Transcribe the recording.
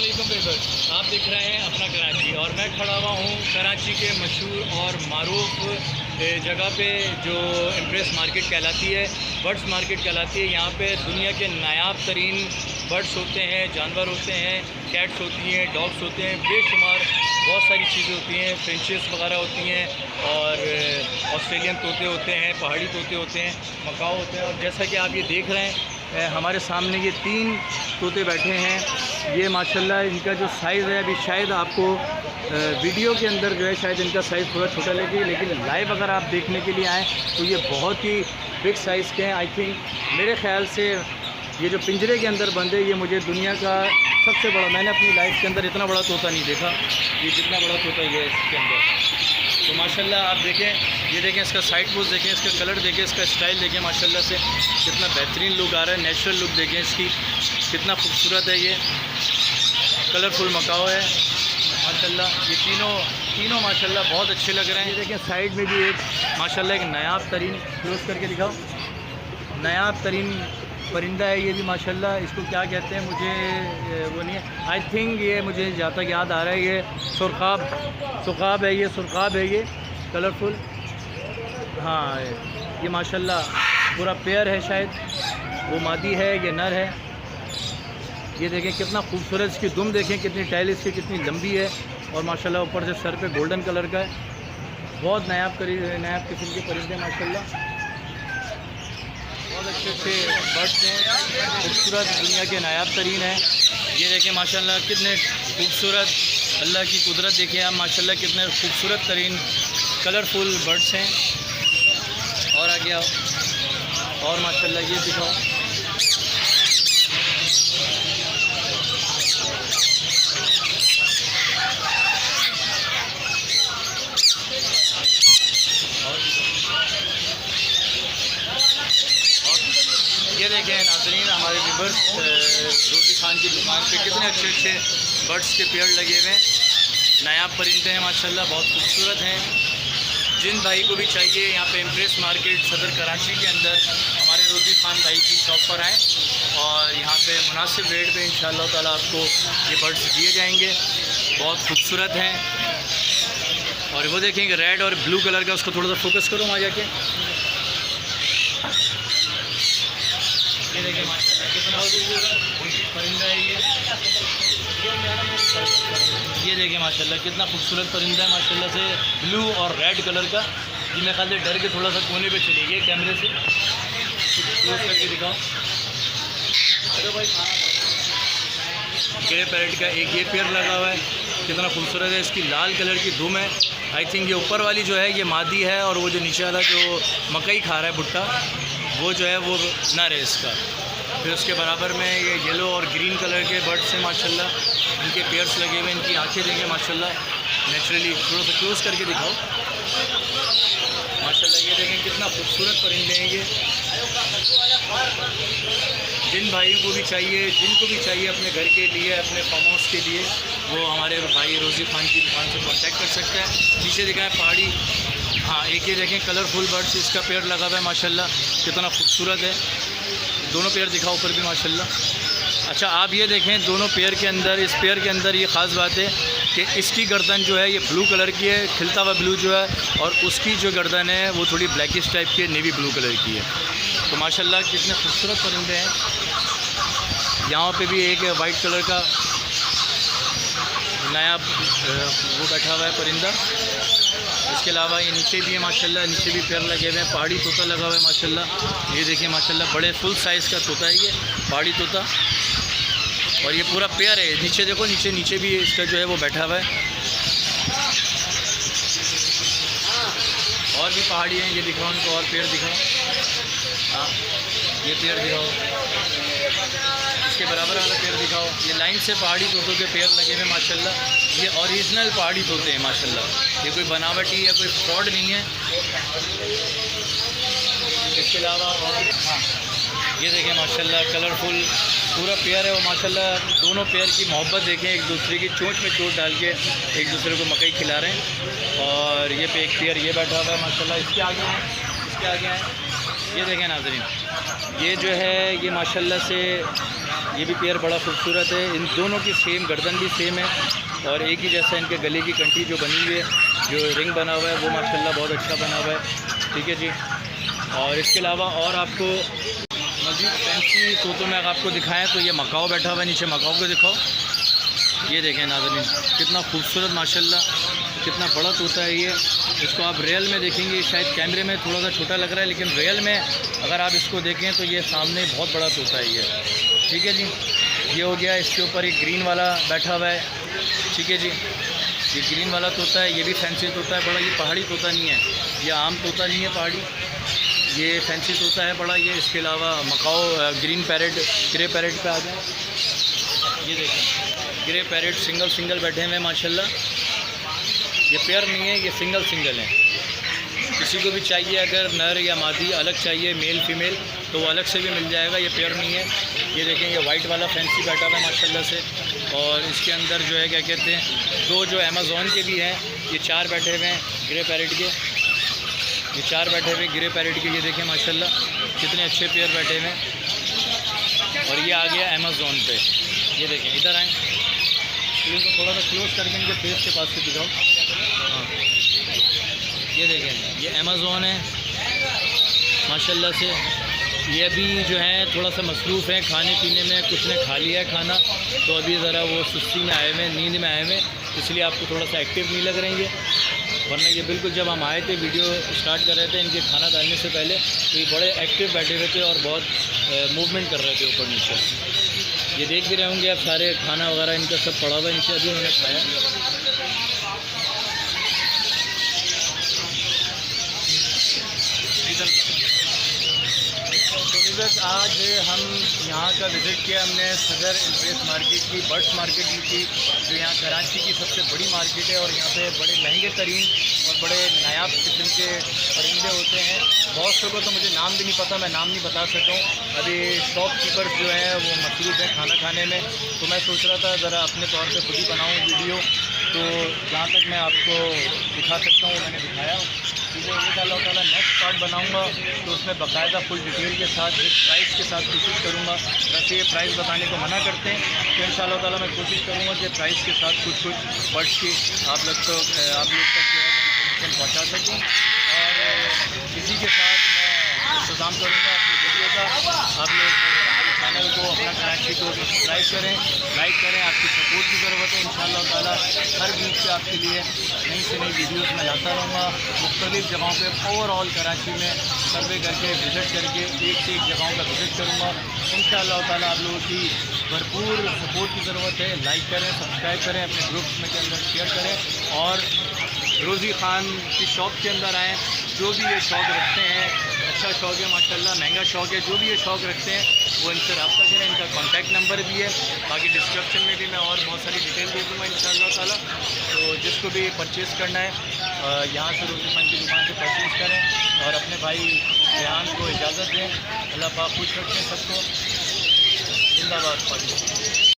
अस्सलामुअलैकुम व्यूअर्स, आप देख रहे हैं अपना कराची और मैं खड़ा हुआ हूँ कराची के मशहूर और मारूफ जगह पे जो इम्प्रेस मार्केट कहलाती है, बर्ड्स मार्केट कहलाती है। यहाँ पे दुनिया के नायाब तरीन बर्ड्स होते हैं, जानवर होते हैं, कैट्स होती हैं, डॉग्स होते हैं, बेशुमार बहुत सारी चीज़ें होती हैं, फ्रेंचेस वगैरह होती हैं और ऑस्ट्रेलियन तोते होते हैं, पहाड़ी तोते होते हैं, मकाओ होते हैं। और जैसा कि आप ये देख रहे हैं हमारे सामने ये 3 तोते बैठे हैं। ये माशाल्लाह इनका जो साइज़ है अभी शायद आपको वीडियो के अंदर जो है शायद इनका साइज़ थोड़ा छोटा लगे, लेकिन लाइव अगर आप देखने के लिए आएँ तो ये बहुत ही बिग साइज़ के हैं। आई थिंक मेरे ख़्याल से ये जो पिंजरे के अंदर बंद है ये मुझे दुनिया का सबसे बड़ा, मैंने अपनी लाइफ के अंदर इतना बड़ा तोता नहीं देखा, ये जितना बड़ा तोता ये है इसके अंदर। तो माशाल्लाह आप देखें, ये देखें इसका साइड पोज देखें, इसका कलर देखें, इसका स्टाइल देखें, माशाल्लाह से कितना बेहतरीन लुक आ रहा है। नेचुरल लुक देखें इसकी, कितना खूबसूरत है। ये कलरफुल मकाओ है माशाल्लाह। ये तीनों माशाल्लाह बहुत अच्छे लग रहे हैं। ये देखें साइड में भी एक माशाल्लाह एक नायाब तरीन, क्लोज करके दिखाओ, नायाब तरीन परिंदा है ये भी माशाल्लाह। इसको क्या कहते हैं मुझे वो नहीं है, आई थिंक ये मुझे जहाँ तक याद आ रहा है ये सुरखाब है, ये सुरखाब है, ये कलरफुल। हाँ ये माशाल्लाह पूरा पेयर है, शायद वो मादी है, ये नर है। ये देखें कितना खूबसूरत, इसकी दुम देखें कितनी टाइल इसकी कितनी लंबी है और माशाल्लाह ऊपर से सर पे गोल्डन कलर का है। बहुत नायाब किस्म के परिंदे माशाल्लाह, बहुत अच्छे बर्ड्स हैं, खूबसूरत, दुनिया के नायाब तरीन हैं। ये देखें माशाल्लाह कितने खूबसूरत, अल्लाह की कुदरत देखें आप माशाल्लाह कितने खूबसूरत तरीन कलरफुल बर्ड्स हैं। और आगे आओ और माशाल्लाह ये दिखाओ, ये देखें नाज़रीन हमारे व्यूअर्स रोटी खान की दुकान पे कितने अच्छे बर्ड्स के पेड़ लगे हुए हैं, नायाब परिंदे हैं माशाल्लाह, बहुत खूबसूरत हैं। जिन भाई को भी चाहिए यहाँ पे इम्प्रेस मार्केट सदर कराची के अंदर हमारे रोटी खान भाई की शॉप पर आएँ और यहाँ पे मुनासिब रेट पे इंशाअल्लाह ताला आपको ये बर्ड्स दिए जाएंगे, बहुत खूबसूरत हैं। और वो देखेंगे रेड और ब्लू कलर का, उसको थोड़ा सा फोकस करो वहाँ जाके, ये देखें माशाल्लाह कितना परिंदा है ये देखें माशाल्लाह कितना खूबसूरत परिंदा है माशाल्लाह से, ब्लू और रेड कलर का। जी मेरे ख्याल से डर के थोड़ा सा कोने पे चले गए कैमरे से, क्लोज करके दिखाओ। अरे भाई ग्रे पैरेट का एक ये पेयर लगा हुआ है, कितना खूबसूरत है, इसकी लाल कलर की धूम है। आई थिंक ये ऊपर वाली जो है ये मादी है और वो जो नीचे वाला जो मकई खा रहा है भुट्टा वो जो है वो नर है इसका। फिर उसके बराबर में ये येलो और ग्रीन कलर के बर्ड्स हैं माशाल्लाह, इनके पेयर्स लगे हुए, इनकी आंखें देंगे माशाल्लाह नेचुरली, थोड़ा सा क्लोज करके दिखाओ माशाल्लाह। ये देखें कितना खूबसूरत परिंदे हैं ये। जिन भाइयों को भी चाहिए, जिनको भी चाहिए अपने घर के लिए, अपने फार्म हाउस के लिए, वो हमारे भाई रोज़ी खान की दुकान से कांटेक्ट कर सकते हैं। नीचे दिखाएं पहाड़ी, हाँ एक ये देखें कलरफुल बर्ड्स, इसका पेड़ लगा हुआ है माशाल्लाह, कितना खूबसूरत है। दोनों पेड़ दिखाओ ऊपर भी माशाल्लाह। अच्छा आप ये देखें दोनों पेयर के अंदर, इस पेयर के अंदर ये ख़ास बात है कि इसकी गर्दन जो है ये ब्लू कलर की है, खिलता हुआ ब्लू जो है, और उसकी जो गर्दन है वो थोड़ी ब्लैकिश टाइप की नेवी ब्लू कलर की है। तो माशाल्लाह कितने खूबसूरत परिंदे हैं। यहाँ पे भी एक वाइट कलर का नया वो बैठा हुआ है परिंदा। इसके अलावा ये नीचे भी है माशाल्लाह, नीचे भी पेड़ लगे हुए हैं, पहाड़ी तोता लगा हुआ है माशाल्लाह। ये देखिए माशाल्लाह बड़े फुल साइज़ का तोता है ये पहाड़ी तोता, और ये पूरा पेयर है। नीचे देखो, नीचे भी इसका जो है वो बैठा हुआ है। और भी पहाड़ी हैं, ये दिखाओ उनको, और पेड़ दिखाओ, हाँ ये पेड़ दिखाओ, इसके बराबर वाला पेड़ दिखाओ। ये लाइन से पहाड़ी तोतों के पेड़ लगे हुए माशाल्लाह, ये ओरिजिनल पहाड़ी तोते हैं माशाल्लाह, ये कोई बनावटी या कोई फ्रॉड नहीं है। इसके अलावा और हाँ ये देखें माशाल्लाह कलरफुल पूरा पेयर है वो माशाल्लाह। दोनों पेयर की मोहब्बत देखें, एक दूसरे की चोंच में चोट डाल के एक दूसरे को मकई खिला रहे हैं। और ये पे एक पेयर ये बैठा हुआ है माशाल्लाह। इसके आगे हैं ये देखें नाज़रीन, ये जो है ये माशाल्लाह से ये भी पेयर बड़ा खूबसूरत है। इन दोनों की सेम गर्दन भी सेम है और एक ही जैसा इनके गले की कंठी जो बनी हुई है, जो रिंग बना हुआ है वो माशाल्लाह बहुत अच्छा बना हुआ है। ठीक है जी। और इसके अलावा और आपको मज़ीद फैंसी तोतों में अगर आपको दिखाएं तो ये मकाओ बैठा हुआ है, नीचे मकाओ को दिखाओ। ये देखें नाज़रीन, कितना खूबसूरत माशाल्लाह, कितना बड़ा तोता है ये। इसको आप रियल में देखेंगे, शायद कैमरे में थोड़ा सा छोटा लग रहा है, लेकिन रियल में अगर आप इसको देखें तो ये सामने बहुत बड़ा तोता है ये। ठीक है जी। ये हो गया। इसके ऊपर एक ग्रीन वाला बैठा हुआ है। ठीक है जी। ये ग्रीन वाला तोता है, ये भी फैंसी तोता है बड़ा। ये पहाड़ी तोता नहीं है, ये आम तोता नहीं है पहाड़ी, ये फैंसी तोता है बड़ा ये। इसके अलावा macaw green parrot, grey parrot पे आ जाए। ये देखें ग्रे पैरेट सिंगल बैठे हुए हैं माशाल्लाह। ये पेयर नहीं है, ये सिंगल है। किसी को भी चाहिए अगर नर या मादी अलग चाहिए, मेल फीमेल, तो वो अलग से भी मिल जाएगा। ये पेयर नहीं है। ये देखें, ये वाइट वाला फैंसी बैठा हुआ है माशाल्लाह से। और इसके अंदर जो है क्या कहते हैं, दो जो अमेज़ॉन के भी हैं, ये 4 बैठे हुए हैं ग्रे पैरेट के। ये 4 बैठे हुए ग्रे पैरेट के। ये देखें माशाल्लाह कितने अच्छे पेयर बैठे हुए हैं। और ये आ गया अमेज़ॉन पे। ये देखें, इधर आएँ, इनको थोड़ा सा क्लोज करके इनके फेस के पास से दिखाओ। हाँ, ये देखें, ये अमेज़ॉन है माशाल्लाह से। ये अभी जो है थोड़ा सा मसरूफ़ है खाने पीने में, कुछ ने खा लिया है खाना, तो अभी ज़रा वो सुस्ती में आए हुए, नींद में आए हुए, इसलिए आपको थोड़ा सा एक्टिव नहीं लग रहे हैं ये। वरना ये बिल्कुल जब हम आए थे वीडियो स्टार्ट कर रहे थे इनके खाना डालने से पहले, तो ये बड़े एक्टिव बैठे हुए थे और बहुत मूवमेंट कर रहे थे ऊपर नीचे। ये देख भी रहे होंगे आप, सारे खाना वगैरह इनका सब पड़ा हुआ है नीचे, अभी उन्होंने खाया। आज हम यहाँ का विज़िट किया हमने, सदर इंटरेस्ट मार्केट की, बर्ड्स मार्केट की, जो यहाँ कराची की सबसे बड़ी मार्केट है। और यहाँ पे बड़े महंगे तरीन और बड़े नायाब किस्म के परिंदे होते हैं। बहुत से को तो मुझे नाम भी नहीं पता, मैं नाम नहीं बता सकता हूँ। अभी शॉपकीपर्स जो है वो मसरूफ़ है खाना खाने में, तो मैं सोच रहा था ज़रा अपने तौर पर खुद ही बनाऊँ वीडियो। तो जहाँ तक मैं आपको दिखा सकता हूँ मैंने दिखाया। मुझे इंशाअल्लाह ताला नेक्स्ट पार्ट बनाऊंगा तो उसमें बाकायदा फुल डिटेल के साथ विद प्राइस के साथ कोशिश करूंगा। वैसे ये प्राइस बताने को मना करते हैं, तो इंशाअल्लाह ताला मैं कोशिश करूंगा कि प्राइस के साथ कुछ बर्ड्स की आप लोग तक जो है इन्फॉर्मेशन पहुँचा सकूँ। और इसी के साथ मैं इंतज़ाम करूँगा अपनी वीडियो का। आप लोग हमारे चैनल को, अपना कराची को सब्सक्राइब करें, लाइक करें। आपकी सपोर्ट की ज़रूरत है। इंशाअल्लाह ताला हर वीक से आपके लिए नई से नई वीडियोज़ में लाता रहूँगा। मुख्तलिफ़ जगहों पे ओवरऑल कराची में सर्वे करके विज़िट करके एक से एक जगहों का विज़िट करूँगा। इंशाअल्लाह ताला आप लोगों की भरपूर सपोर्ट की ज़रूरत है। लाइक करें, सब्सक्राइब करें, अपने ग्रुप्स में के अंदर शेयर करें और रोज़ी ख़ान की शॉप के अंदर आएँ। जो भी ये शौक़ रखते हैं, अच्छा शौक़ है माशाल्लाह, महंगा शौक़ है, जो भी ये शौक़ रखते हैं वो इनसे रब्ता करें। इनका कॉन्टैक्ट नंबर भी है, बाकी डिस्क्रिप्शन में भी मैं और बहुत सारी डिटेल दे दूँगा इंशाअल्लाह ताला। तो जिसको भी परचेज़ करना है यहाँ से रोज़ी ख़ान की दुकान से परचेज़ करें और अपने भाई रेहान को इजाज़त दें। अल्लाह पाक खुश रखें सबको। जिंदाबाद पाकिस्तान।